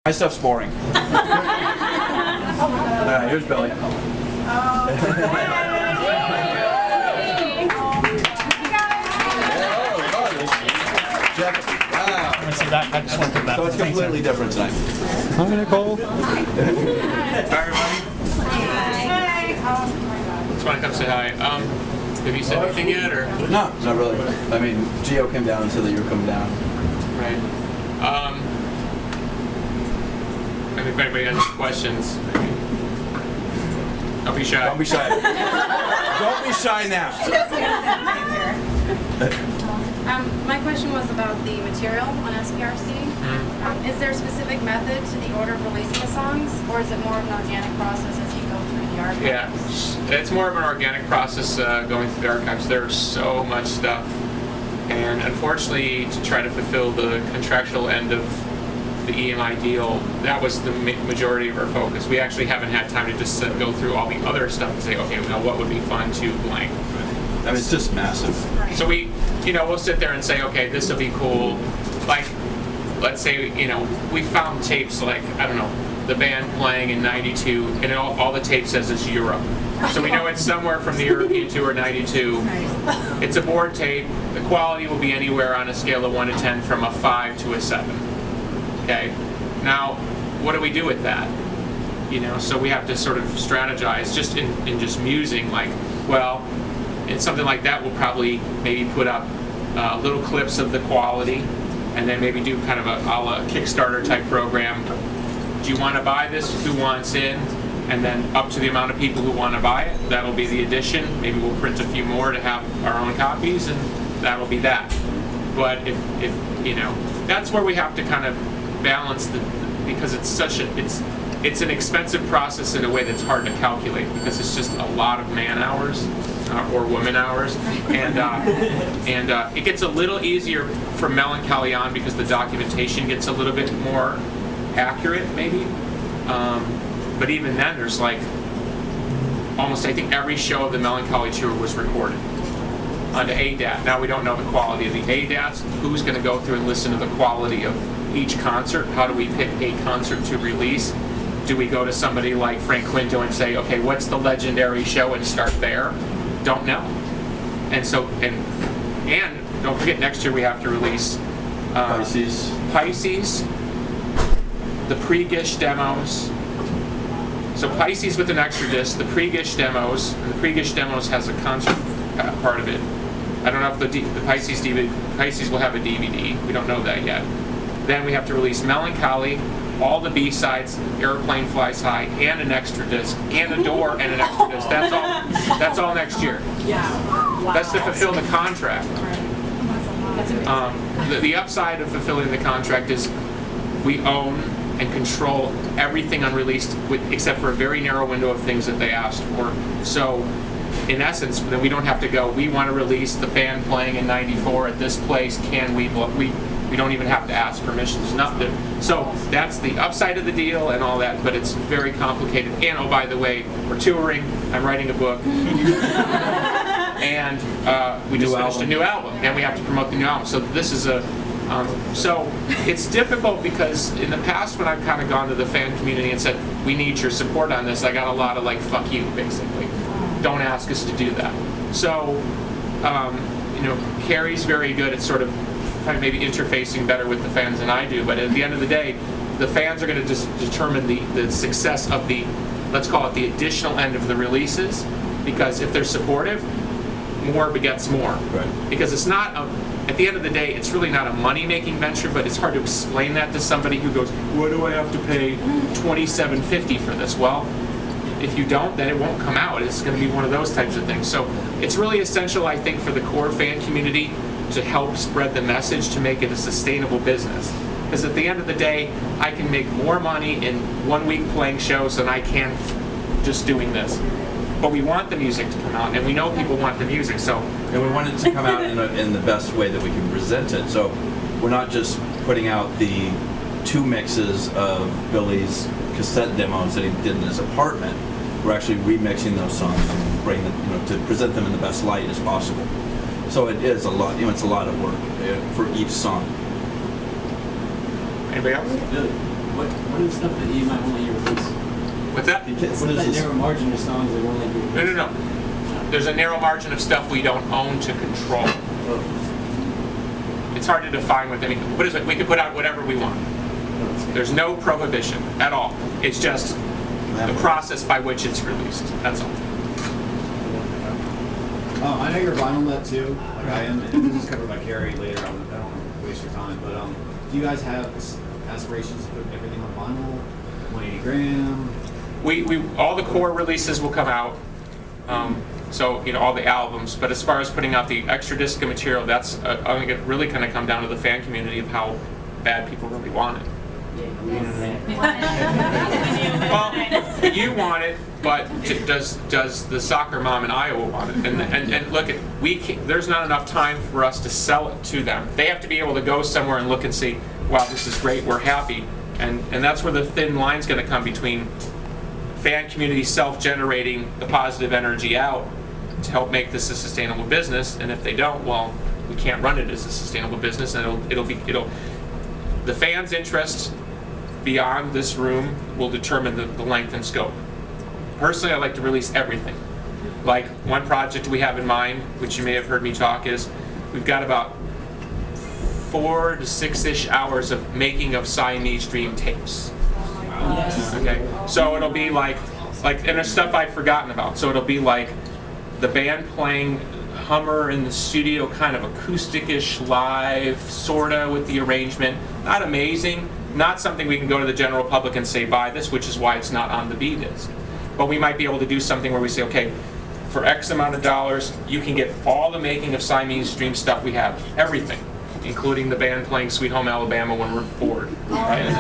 My stuff's boring. Alright, here's Billy. Jeff, wow. I just want to put that. So it's completely different tonight. Hi, Nicole. Hi, everybody. Just want to come say hi. Have you said anything yet, or? No, not really. I mean, Gio came down and said that you were coming down. Right. I mean, if anybody has any questions, don't be shy. Don't be shy. Don't be shy now. My question was about the material on SPRC. Is there a specific method to the order of releasing the songs, or is it more of an organic process as you go through the archives? Yeah, it's more of an organic process going through the archives. There's so much stuff, and unfortunately, to try to fulfill the contractual end of the EMI deal, that was the majority of our focus. We actually haven't had time to just go through all the other stuff and say, okay, now what would be fun to blank. I mean, it's just massive. Right. So we'll sit there and say, okay, this will be cool. Like, let's say, we found tapes like, I don't know, the band playing in '92, and all the tape says is Europe. So we know it's somewhere from the European tour '92. It's a board tape. The quality will be anywhere on a scale of 1 to 10 from a 5 to a 7. Okay? Now, what do we do with that? So we have to sort of strategize just in just musing, like, well, and something like that, we'll probably maybe put up little clips of the quality, and then maybe do kind of a la Kickstarter type program. Do you want to buy this? Who wants in? And then up to the amount of people who want to buy it, that'll be the edition. Maybe we'll print a few more to have our own copies, and that'll be that. But if that's where we have to kind of balance because it's such it's an expensive process in a way that's hard to calculate, because it's just a lot of man hours or woman hours, and it gets a little easier from Melancholy on because the documentation gets a little bit more accurate, maybe. But even then, there's like almost, I think, every show of the Melancholy tour was recorded onto ADAT. Now we don't know the quality of the ADATs. Who's going to go through and listen to the quality of each concert? How do we pick a concert to release? Do we go to somebody like Frank Quinto and say, okay, what's the legendary show, and start there? Don't know. And so, and don't forget, next year we have to release Pisces, the pre-Gish demos. So Pisces with an extra disc, the pre-Gish demos, and the pre-Gish demos has a concert part of it. I don't know if the Pisces will have a DVD. We don't know that yet. Then we have to release Melancholy, all the B-sides, Airplane Flies High, and an extra disc, and a door and an extra disc. That's all next year. Yeah. Wow. That's to fulfill the contract. The upside of fulfilling the contract is we own and control everything unreleased, except for a very narrow window of things that they asked for. So, in essence, then we don't have to go, we want to release the band playing in '94 at this place. Can we don't even have to ask permission. There's nothing. So that's the upside of the deal and all that, but it's very complicated. And oh, by the way, we're touring. I'm writing a book. And we just finished a new album, and we have to promote the new album. So this is so it's difficult, because in the past when I've kind of gone to the fan community and said, we need your support on this, I got a lot of like, fuck you, basically. Don't ask us to do that. So, Carrie's very good at sort of maybe interfacing better with the fans than I do, but at the end of the day, the fans are going to just determine the success of the, let's call it the additional end of the releases, because if they're supportive, more begets more. Right. Because it's not, at the end of the day, it's really not a money-making venture, but it's hard to explain that to somebody who goes, what do I have to pay $27.50 for this? Well, if you don't, then it won't come out. It's going to be one of those types of things. So it's really essential, I think, for the core fan community to help spread the message to make it a sustainable business. Because at the end of the day, I can make more money in 1 week playing shows than I can just doing this. But we want the music to come out, and we know people want the music, so. And we want it to come out in the best way that we can present it. So we're not just putting out the 2 mixes of Billy's cassette demos that he did in his apartment. We're actually remixing those songs and bring them, to present them in the best light as possible. So it is a lot, it's a lot of work for each song. Anybody else? Yeah. What is stuff that you might want to release? What's that? What is that narrow margin of songs that won't let you release? No. There's a narrow margin of stuff we don't own to control. It's hard to define what what is it? We can put out whatever we want. There's no prohibition at all. It's just the process by which it's released. That's all. I know you're a vinyl nut too, like I am, and this is covered by Carrie later. I don't want to waste your time, but do you guys have aspirations to put everything on vinyl, 180 gram? We all the core releases will come out. So all the albums. But as far as putting out the extra disc of material, that's I think it really kind of come down to the fan community of how bad people really want it. Well, you want it, but does the soccer mom in Iowa want it? And look, there's not enough time for us to sell it to them. They have to be able to go somewhere and look and see, wow, this is great, we're happy. And that's where the thin line's going to come between fan community self-generating the positive energy out to help make this a sustainable business. And if they don't, well, we can't run it as a sustainable business, and the fans' interest beyond this room will determine the length and scope. Personally, I like to release everything. Like one project we have in mind, which you may have heard me talk, is we've got about 4 to 6-ish hours of making of Siamese Dream tapes. Okay, so it'll be like, and there's stuff I've forgotten about. So it'll be like the band playing Hummer in the studio, kind of acoustic-ish live, sorta with the arrangement. Not amazing. Not something we can go to the general public and say, buy this, which is why it's not on the B-disc. But we might be able to do something where we say, okay, for X amount of dollars, you can get all the making of Siamese Dream stuff we have, everything, including the band playing Sweet Home Alabama when we're bored. Right?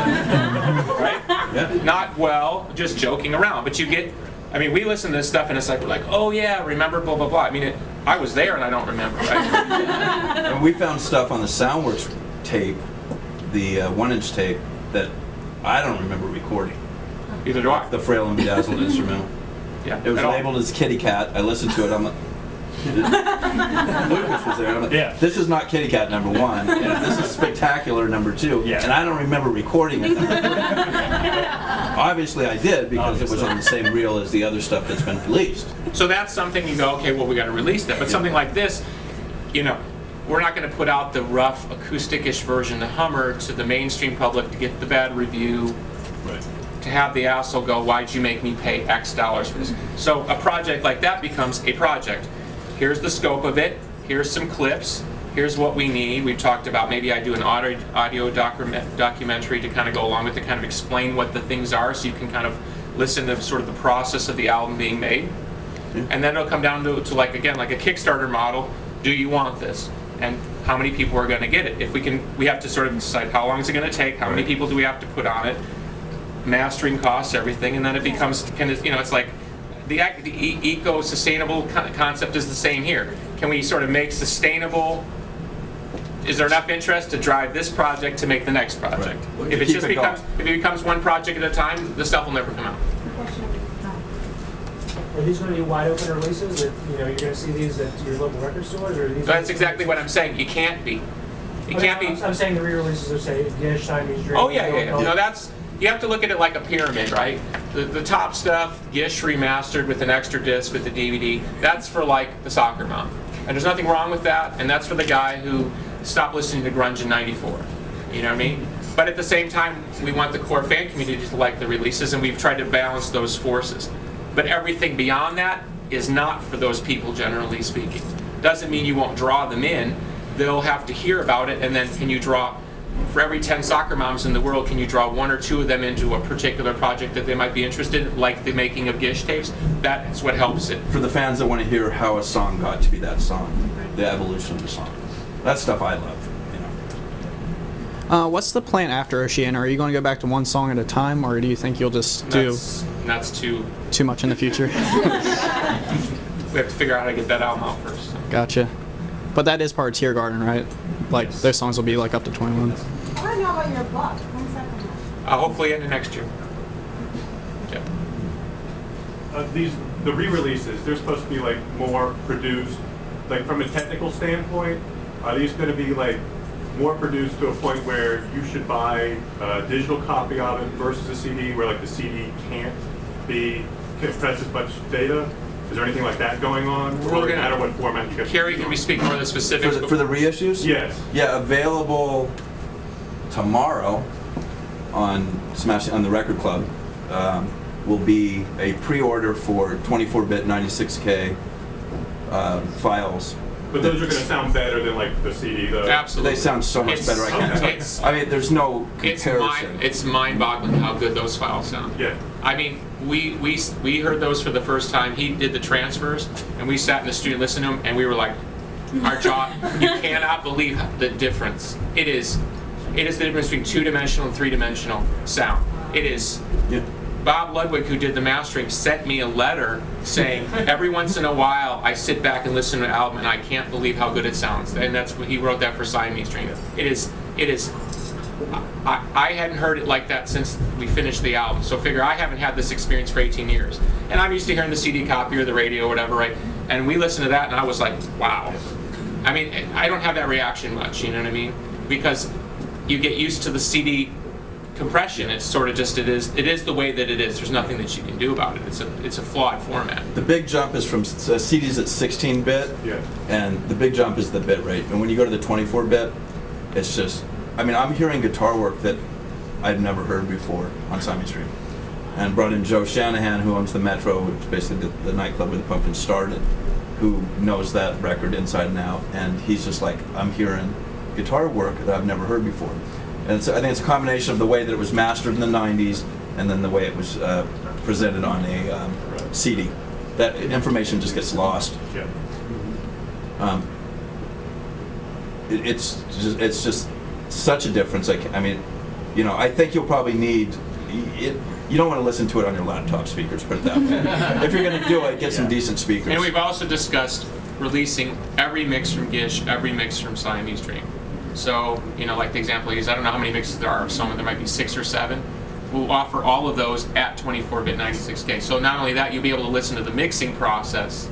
Right? Yeah. Not just joking around, but you get, we listen to this stuff and it's like, we're like, oh yeah, remember blah, blah, blah. I was there and I don't remember, right? And we found stuff on the Soundworks tape, the 1-inch tape, that I don't remember recording. Either do I. The Frail and Bedazzled instrumental. Yeah. It was labeled as Kitty Cat. I listened to it. I'm like, Lucas was there. I'm like, Yeah. This is not Kitty Cat number 1. And this is Spectacular number 2. Yeah. And I don't remember recording it. Obviously, I did because it was on the same reel as the other stuff that's been released. So that's something you go, okay, well, we got to release that. But something like this, we're not going to put out the rough acoustic-ish version, the Hummer, to the mainstream public to get the bad review. Right. To have the asshole go, why'd you make me pay X dollars for this? So a project like that becomes a project. Here's the scope of it. Here's some clips. Here's what we need. We've talked about maybe I do an audio documentary to kind of go along with it, kind of explain what the things are, so you can kind of listen to sort of the process of the album being made. Yeah. And then it'll come down to like a Kickstarter model. Do you want this? And how many people are going to get it? If we have to sort of decide how long is it going to take, how many people do we have to put on it, mastering costs, everything, and then it becomes it's like the eco-sustainable concept is the same here. Can we sort of make sustainable? Is there enough interest to drive this project to make the next project? Right. If it becomes one project at a time, the stuff will never come out. Are these going to be wide open releases that you're going to see these at your local record stores, or are these? That's exactly what I'm saying. It can't be. It can't be. I'm saying the re-releases are, say, Gish, Siamese Dream. Oh yeah. No, you have to look at it like a pyramid, right? The top stuff, Gish remastered with an extra disc with the DVD. That's for like the soccer mom, and there's nothing wrong with that. And that's for the guy who stopped listening to grunge in '94. You know what I mean? But at the same time, we want the core fan community to like the releases, and we've tried to balance those forces. But everything beyond that is not for those people, generally speaking. Doesn't mean you won't draw them in. They'll have to hear about it, and then can you draw, for every 10 soccer moms in the world, can you draw 1 or 2 of them into a particular project that they might be interested in, like the making of Gish tapes? That's what helps it. For the fans that want to hear how a song got to be that song, the evolution of the song. That's stuff I love. What's the plan after Oceana? Are you going to go back to one song at a time, or do you think you'll just do that's too much in the future? We have to figure out how to get that album out first. So. Gotcha. But that is part of Tear Garden, right? Like, those songs will be like up to 21. I want to know about your book. When's that coming out? Hopefully into next year. Yeah. The re-releases, they're supposed to be like more produced, like from a technical standpoint. Are these going to be like more produced to a point where you should buy a digital copy of it versus a CD, where like the CD can't compress as much data? Is there anything like that going on? Or no matter what format you get? Carrie, can we speak more of the specifics? For the reissues? Yes. Yeah, available tomorrow on the Record Club will be a pre-order for 24-bit 96K files. But those are going to sound better than like the CD, though. Absolutely. They sound so much better. I mean, there's no comparison. It's mind-boggling how good those files sound. Yeah. I mean, we heard those for the first time. He did the transfers, and we sat in the studio and listened to them, and we were like, our jaw, you cannot believe the difference. It is the difference between two-dimensional and three-dimensional sound. It is. Yeah. Bob Ludwig, who did the mastering, sent me a letter saying, every once in a while I sit back and listen to an album and I can't believe how good it sounds. And that's what he wrote that for Siamese Dream. It is. I hadn't heard it like that since we finished the album. So figure I haven't had this experience for 18 years. And I'm used to hearing the CD copy or the radio or whatever, right? And we listened to that and I was like, wow. I mean, I don't have that reaction much, you know what I mean? Because you get used to the CD compression. It's sort of just it is the way that it is. There's nothing that you can do about it. It's a flawed format. The big jump is from CDs at 16-bit, Yeah. and the big jump is the bit rate. And when you go to the 24-bit, it's just, I mean, I'm hearing guitar work that I'd never heard before on Siamese Dream. And brought in Joe Shanahan, who owns the Metro, which is basically the nightclub where the Pumpkins started, who knows that record inside and out. And he's just like, I'm hearing guitar work that I've never heard before. And I think it's a combination of the way that it was mastered in the 90s and then the way it was presented on a CD. That information just gets lost. Yeah. It's just such a difference. Like, I mean, you know, I think you'll probably need it. You don't want to listen to it on your laptop speakers, put it that way. If you're going to do it, get some decent speakers. And we've also discussed releasing every mix from Gish, every mix from Siamese Dream. So, you know, like the example I use, I don't know how many mixes there are of some, there might be 6 or 7. We'll offer all of those at 24-bit 96K. So not only that, you'll be able to listen to the mixing process,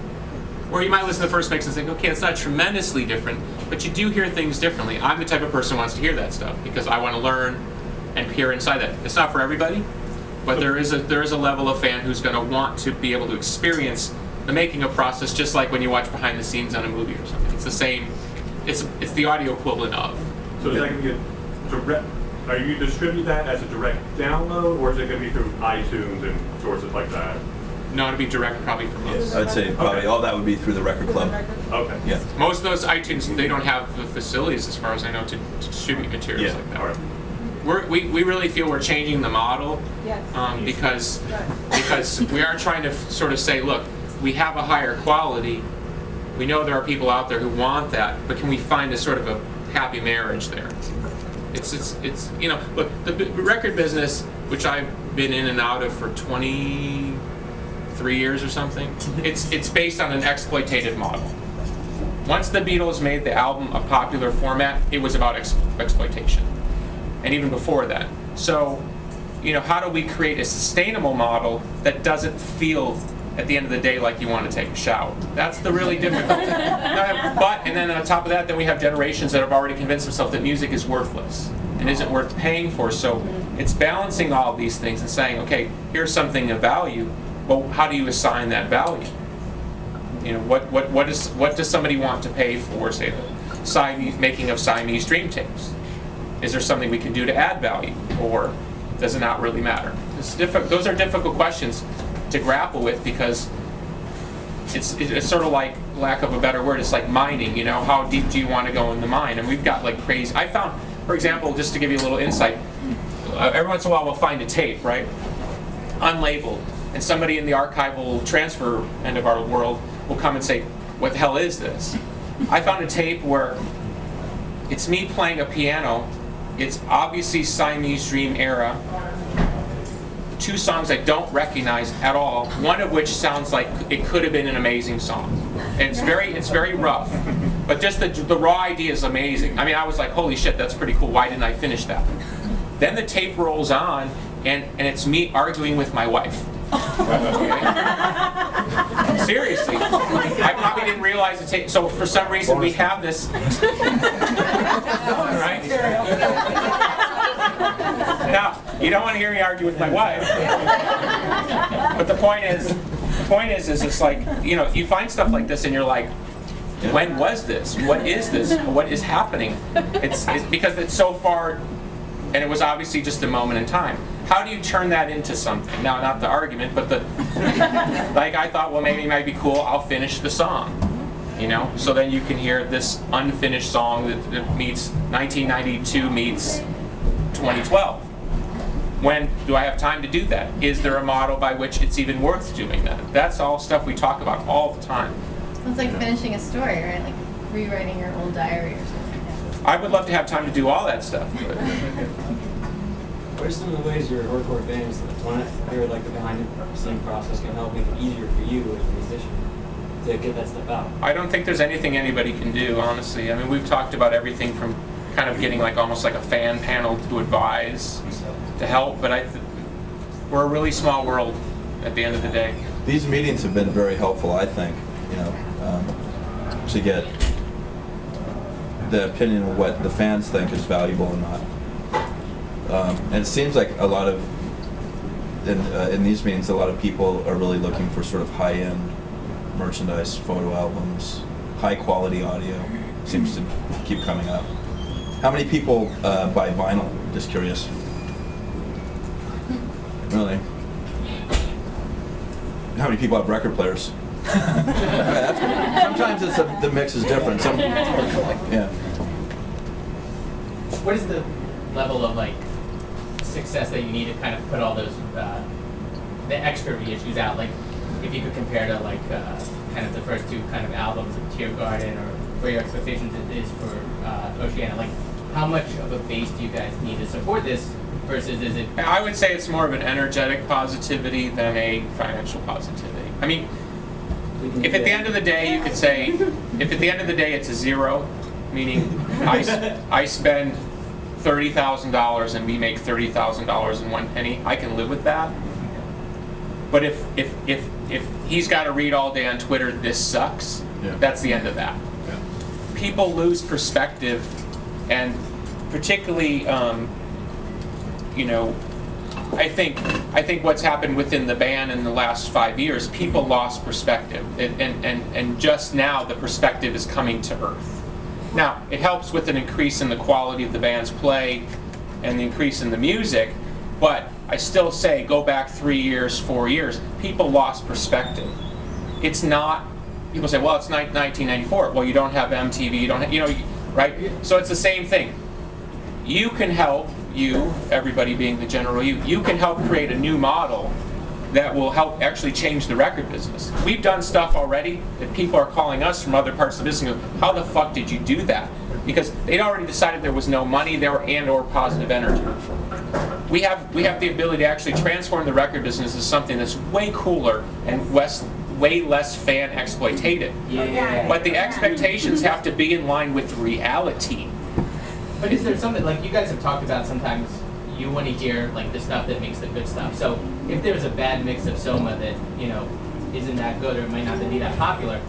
or you might listen to the first mix and think, okay, it's not tremendously different, but you do hear things differently. I'm the type of person who wants to hear that stuff because I want to learn and peer inside that. It's not for everybody, but there is a level of fan who's going to want to be able to experience the making of process, just like when you watch behind the scenes on a movie or something. It's the same. It's the audio equivalent of. So is that going to get direct? Are you distribute that as a direct download, or is it going to be through iTunes and sources like that? No, it'd be direct probably from us. I'd say probably all that would be through the record club. Okay. Yeah. Most of those iTunes, they don't have the facilities, as far as I know, to distribute materials Yeah. like that. All right. We really feel we're changing the model Yes. because we are trying to sort of say, look, we have a higher quality. We know there are people out there who want that, but can we find a sort of a happy marriage there? It's you know, look, the record business, which I've been in and out of for 23 years or something, it's based on an exploitative model. Once the Beatles made the album a popular format, it was about exploitation, and even before that. So, you know, how do we create a sustainable model that doesn't feel at the end of the day like you want to take a shower? That's the really difficult thing. And then on top of that, then we have generations that have already convinced themselves that music is worthless and isn't worth paying for. So it's balancing all of these things and saying, okay, here's something of value, but how do you assign that value? You know, what does somebody want to pay for, say, the making of Siamese Dream tapes? Is there something we can do to add value, or does it not really matter? Those are difficult questions to grapple with, because it's sort of like, lack of a better word, it's like mining. You know, how deep do you want to go in the mine? And we've got like crazy. I found, for example, just to give you a little insight, every once in a while we'll find a tape, right, unlabeled, and somebody in the archival transfer end of our world will come and say, what the hell is this? I found a tape where it's me playing a piano. It's obviously Siamese Dream era. 2 songs I don't recognize at all, one of which sounds like it could have been an amazing song. And it's very rough, but just the raw idea is amazing. I mean, I was like, holy shit, that's pretty cool. Why didn't I finish that? Then the tape rolls on, and it's me arguing with my wife. Okay? seriously. I probably didn't realize the tape. So for some reason we have this. Right? Now, you don't want to hear me argue with my wife. But the point is it's like, you know, you find stuff like this and you're like, when was this? What is this? What is happening? It's because it's so far, and it was obviously just a moment in time. How do you turn that into something? Now, not the argument, but the, like I thought, well, maybe it might be cool, I'll finish the song. You know? So then you can hear this unfinished song that meets 1992 meets 2012. When do I have time to do that? Is there a model by which it's even worth doing that? That's all stuff we talk about all the time. It's like finishing a story, right? Like rewriting your old diary or something. I would love to have time to do all that stuff. But What are some of the ways your hardcore bands that want to hear like the behind the scene process can help make it easier for you as a musician to get that stuff out? I don't think there's anything anybody can do, honestly. I mean, we've talked about everything from kind of getting like almost like a fan panel to advise, to help, but we're a really small world at the end of the day. These meetings have been very helpful, I think, you know, to get the opinion of what the fans think is valuable or not. And it seems like a lot of, in these meetings, a lot of people are really looking for sort of high-end merchandise, photo albums, high-quality audio. Seems to keep coming up. How many people buy vinyl? Just curious. Really? How many people have record players? Sometimes the mix is different. Yeah. What is the level of like success that you need to kind of put all those the extra reissues out? Like, if you could compare to like kind of the first two kind of albums of Tear Garden or Where Your Expectations is for Oceana, like how much of a base do you guys need to support this? Versus is it? I would say it's more of an energetic positivity than a financial positivity. I mean, if at the end of the day you could say, if at the end of the day it's a zero, meaning I spend $30,000 and we make $30,000 in 1 penny, I can live with that. But if he's got to read all day on Twitter, this sucks, yeah, that's the end of that. Yeah. People lose perspective, and particularly, you know, I think what's happened within the band in the last 5 years, people lost perspective, and just now the perspective is coming to earth. Now, it helps with an increase in the quality of the band's play and the increase in the music, but I still say go back 3 years, 4 years, people lost perspective. It's not, people say, well, it's 1994. Well, you don't have MTV, you don't have, you know, right? So it's the same thing. You can help, everybody being the general you can help create a new model that will help actually change the record business. We've done stuff already that people are calling us from other parts of the business and go, how the fuck did you do that? Because they'd already decided there was no money there and/or positive energy. We have the ability to actually transform the record business into something that's way cooler and way less fan exploitative. Yeah. But the expectations have to be in line with reality. But is there something, like you guys have talked about sometimes you want to hear like the stuff that makes the good stuff. So if there's a bad mix of Soma that, you know, isn't that good or might not be that popular,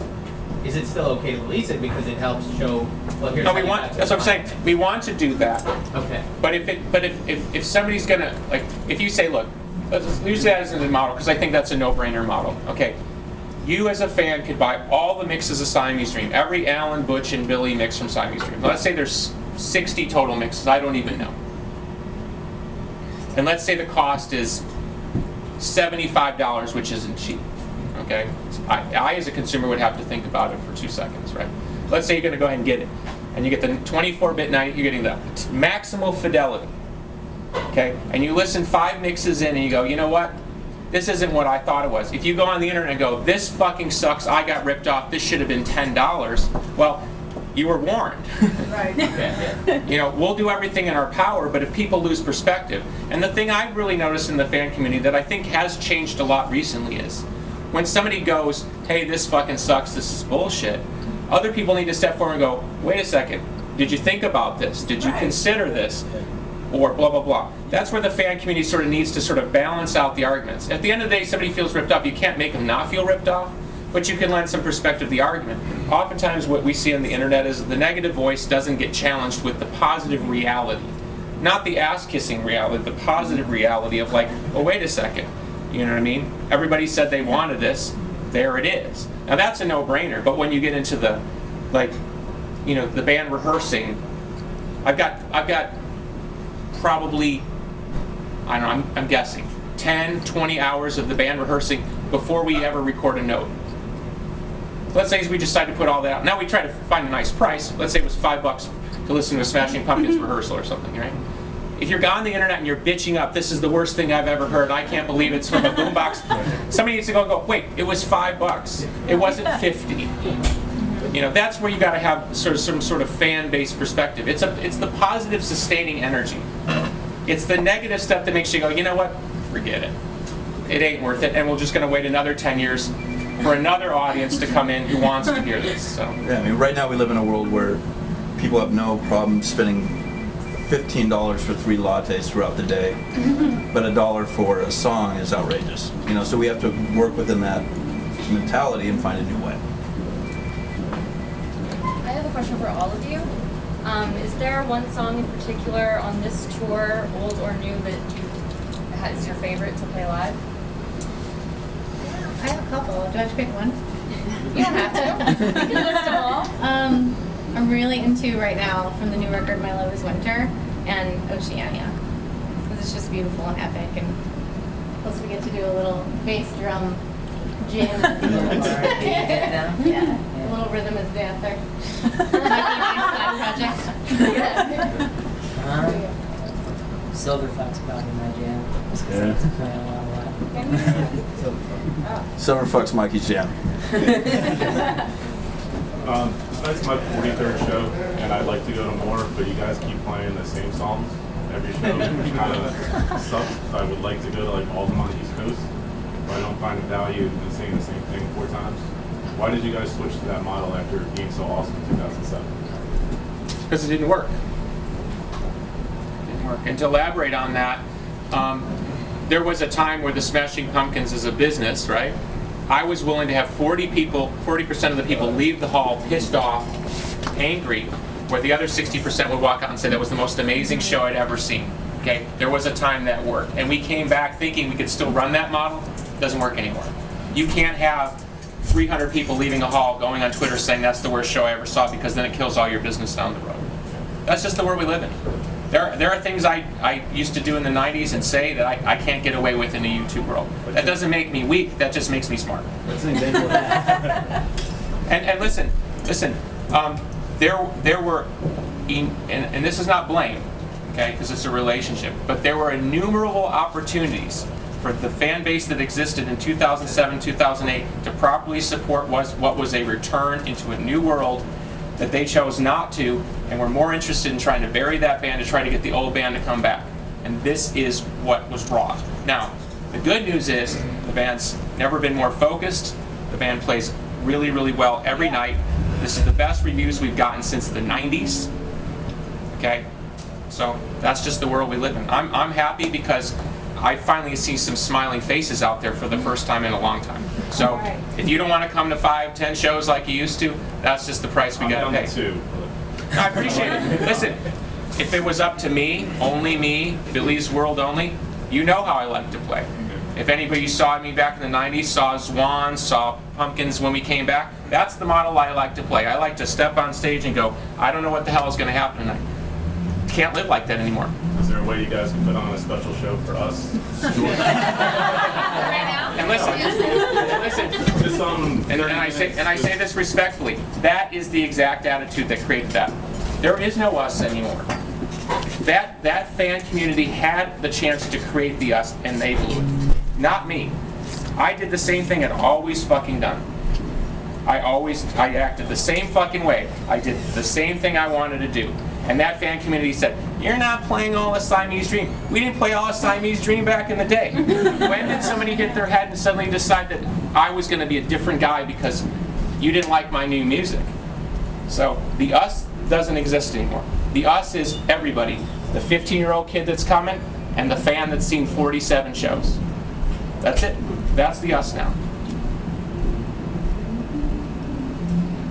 is it still okay to release it because it helps show, well, here's No, how you got to that's what I'm the saying. We want to do that. Okay. But if somebody's gonna, like, if you say, look, let's use that as a model, because I think that's a no-brainer model. Okay, you as a fan could buy all the mixes of Siamese Dream, every Alan, Butch, and Billy mix from Siamese Dream. Let's say there's 60 total mixes, I don't even know. And let's say the cost is $75, which isn't cheap, okay? I as a consumer would have to think about it for 2 seconds, right? Let's say you're gonna go ahead and get it, and you get the 24-bit 90, you're getting the maximal fidelity, okay? And you listen 5 mixes in and you go, you know what? This isn't what I thought it was. If you go on the internet and go, this fucking sucks, I got ripped off, this should have been $10, well, you were warned. Right. You know, we'll do everything in our power, but if people lose perspective, and the thing I've really noticed in the fan community that I think has changed a lot recently is, when somebody goes, hey, this fucking sucks, this is bullshit, other people need to step forward and go, wait a second, did you think about this? Did you consider this? Or blah, blah, blah. That's where the fan community sort of needs to sort of balance out the arguments. At the end of the day, somebody feels ripped off, you can't make them not feel ripped off, but you can lend some perspective to the argument. Oftentimes what we see on the internet is the negative voice doesn't get challenged with the positive reality. Not the ass-kissing reality, the positive reality of like, well, wait a second, you know what I mean? Everybody said they wanted this, there it is. Now that's a no-brainer, but when you get into the, like, you know, the band rehearsing, I've got probably, I don't know, I'm guessing, 10, 20 hours of the band rehearsing before we ever record a note. Let's say we decide to put all that out. Now we try to find a nice price. Let's say it was $5 to listen to a Smashing Pumpkins rehearsal or something, right? If you're on the internet and you're bitching up, this is the worst thing I've ever heard, I can't believe it's from a boombox, somebody needs to go, wait, it was $5. It wasn't 50. You know, that's where you got to have some sort of fan-based perspective. It's the positive, sustaining energy. It's the negative stuff that makes you go, you know what? Forget it. It ain't worth it, and we're just going to wait another 10 years for another audience to come in who wants to hear this. So. Yeah, I mean, right now we live in a world where people have no problem spending $15 for 3 lattes throughout the day, but $1 for a song is outrageous. You know, so we have to work within that mentality and find a new way. I have a question for all of you. Is there one song in particular on this tour, old or new, that is your favorite to play live? I have a couple. Do I have to pick one? You don't have to. You can list them all. I'm really into right now from the new record My Love Is Winter and Oceania. It's just beautiful and epic, and plus we get to do a little bass drum jam at the end. Yeah, a little rhythm is dancer. Might be a nice side project. Silver Fox probably my jam. Yeah. Play a lot. Silver Fox Mikey's jam. That's my 43rd show, and I'd like to go to more, but you guys keep playing the same songs every show, which kind of sucks. I would like to go to like all of them on the East Coast, but I don't find the value in saying the same thing 4 times. Why did you guys switch to that model after being so awesome in 2007? Because it didn't work. And to elaborate on that, there was a time where the Smashing Pumpkins is a business, right? I was willing to have 40% of the people leave the hall pissed off, angry, where the other 60% would walk out and say that was the most amazing show I'd ever seen. Okay, there was a time that worked, and we came back thinking we could still run that model. It doesn't work anymore. You can't have 300 people leaving a hall going on Twitter saying that's the worst show I ever saw, because then it kills all your business down the road. That's just the world we live in. There are things I used to do in the 90s and say that I can't get away with in the YouTube world. That doesn't make me weak, that just makes me smart. What's an example of that? And listen, there were, and this is not blame, okay, because it's a relationship, but there were innumerable opportunities for the fan base that existed in 2007, 2008 to properly support what was a return into a new world that they chose not to, and were more interested in trying to bury that band to try to get the old band to come back. And this is what was wrong. Now, the good news is the band's never been more focused. The band plays really, really well every night. This is the best reviews we've gotten since the 90s. Okay? So that's just the world we live in. I'm happy because I finally see some smiling faces out there for the first time in a long time. So if you don't want to come to 5, 10 shows like you used to, that's just the price we got to pay. Too. I appreciate it. Listen, if it was up to me, only me, Billy's World only, you know how I like to play. If anybody saw me back in the 90s, saw Swan, saw Pumpkins when we came back, that's the model I like to play. I like to step on stage and go, I don't know what the hell is going to happen tonight. Can't live like that anymore. Is there a way you guys can put on a special show for us? And listen, and I say this respectfully, that is the exact attitude that created that. There is no us anymore. That fan community had the chance to create the us, and they blew it. Not me. I did the same thing I'd always fucking done. I acted the same fucking way. I did the same thing I wanted to do. And that fan community said, you're not playing all the Siamese Dream. We didn't play all the Siamese Dream back in the day. When did somebody hit their head and suddenly decide that I was going to be a different guy because you didn't like my new music? So the us doesn't exist anymore. The us is everybody. The 15-year-old kid that's coming and the fan that's seen 47 shows. That's it. That's the us now.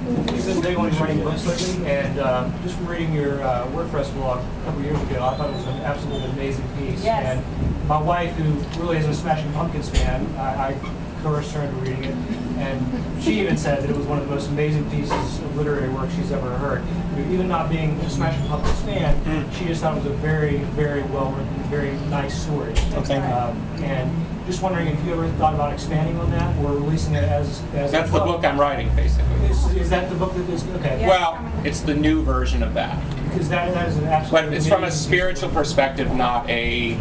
You've been big on writing books lately, and just from reading your WordPress blog a couple years ago, I thought it was an absolutely amazing piece. Yes. And my wife, who really is a Smashing Pumpkins fan, I coerced her into reading it, and she even said that it was one of the most amazing pieces of literary work she's ever heard. Even not being a Smashing Pumpkins fan, she just thought it was a very, very well written, very nice story. Okay. And just wondering if you ever thought about expanding on that or releasing it as That's the book I'm writing, basically. Is that the book that is okay? Well, it's the new version of that. Because that is an absolute. But it's from a spiritual perspective, not a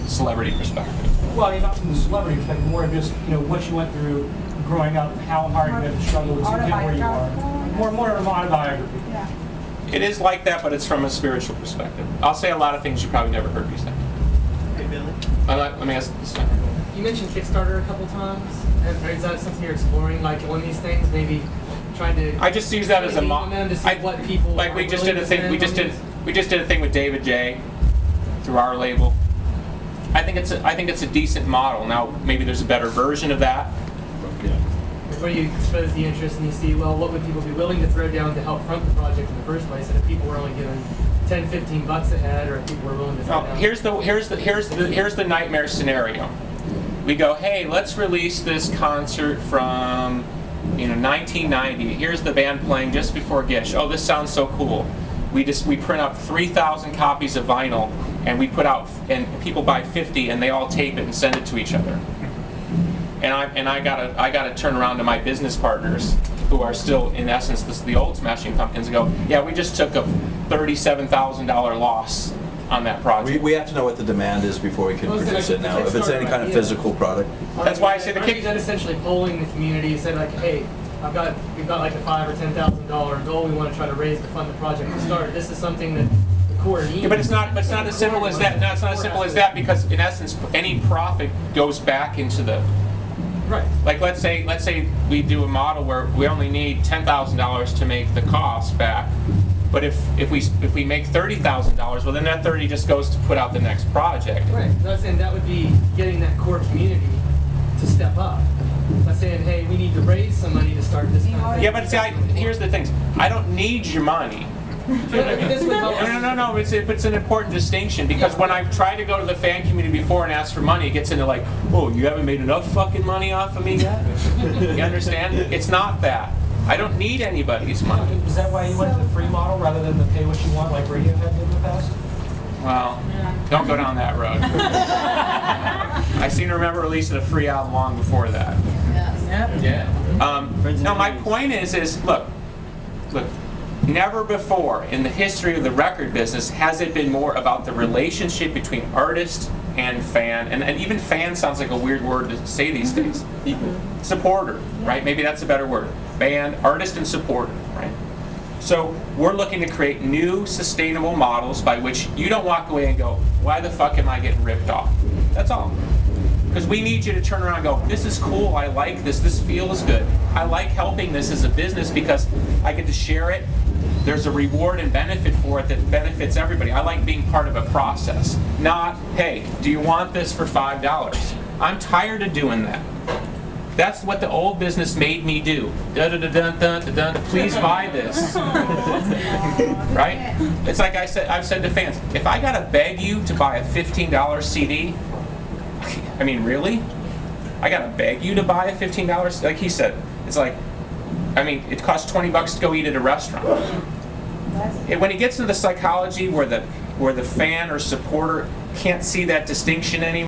celebrity perspective. Well, you're not from the celebrity perspective, more of just what you went through growing up, how hard you had to struggle to get where you are. More of an autobiography. Yeah. It is like that, but it's from a spiritual perspective. I'll say a lot of things you probably never heard me say. Hey, Billy. Let me ask this time. You mentioned Kickstarter a couple times. Is that something you're exploring, like one of these things, maybe trying to? I just use that as a to see what people like we are just willing did a to thing. spend We just on did. this? We just did a thing with David J. through our label. I think it's a decent model. Now maybe there's a better version of that. Where you expose the interest and you see, well, what would people be willing to throw down to help front the project in the first place? And if people were only giving 10, 15 bucks a head, or if people were willing to throw down. Here's the nightmare scenario. We go, hey, let's release this concert from 1990. Here's the band playing just before Gish. Oh, this sounds so cool. We print up 3,000 copies of vinyl, and we put out, and people buy 50, and they all tape it and send it to each other. And I gotta turn around to my business partners, who are still in essence the old Smashing Pumpkins, and go, yeah, we just took a $37,000 loss on that project. We have to know what the demand is before we can produce it now. If it's any kind of physical product. That's why I say the Aren't you then essentially polling the community, said like, hey, we've got like a $5,000 or $10,000 goal we want to try to raise to fund the project to start. This is something that the core needs. Yeah, but it's not as simple as that. No, it's not as simple as that, because in essence, any profit goes back into the. Right. Like let's say we do a model where we only need $10,000 to make the cost back, but if we make $30,000, well then that 30 just goes to put out the next project. Right. So I'm saying that would be getting that core community to step up. By saying, hey, we need to raise some money to start this kind of thing. Yeah, but see, here's the thing. I don't need your money. No. It's an important distinction, because when I've tried to go to the fan community before and ask for money, it gets into like, oh, you haven't made enough fucking money off of me yet? You understand? It's not that. I don't need anybody's money. Is that why you went to the free model rather than the pay what you want like Radiohead did in the past? Well, don't go down that road. I seem to remember releasing a free album long before that. Yeah. No, my point is look, never before in the history of the record business has it been more about the relationship between artist and fan, and even fan sounds like a weird word to say these days. Supporter, right? Maybe that's a better word. Band, artist, and supporter, right? So we're looking to create new sustainable models by which you don't walk away and go, why the fuck am I getting ripped off? That's all. Because we need you to turn around and go, this is cool, I like this feels good. I like helping this as a business because I get to share it. There's a reward and benefit for it that benefits everybody. I like being part of a process. Not, hey, do you want this for $5? I'm tired of doing that. That's what the old business made me do. Please buy this. Right? It's like I've said to fans, if I gotta beg you to buy a $15 CD, I mean, really? I gotta beg you to buy a $15, like he said. It's like, I mean, it costs $20 to go eat at a restaurant. When it gets into the psychology where the fan or supporter can't see that distinction anymore,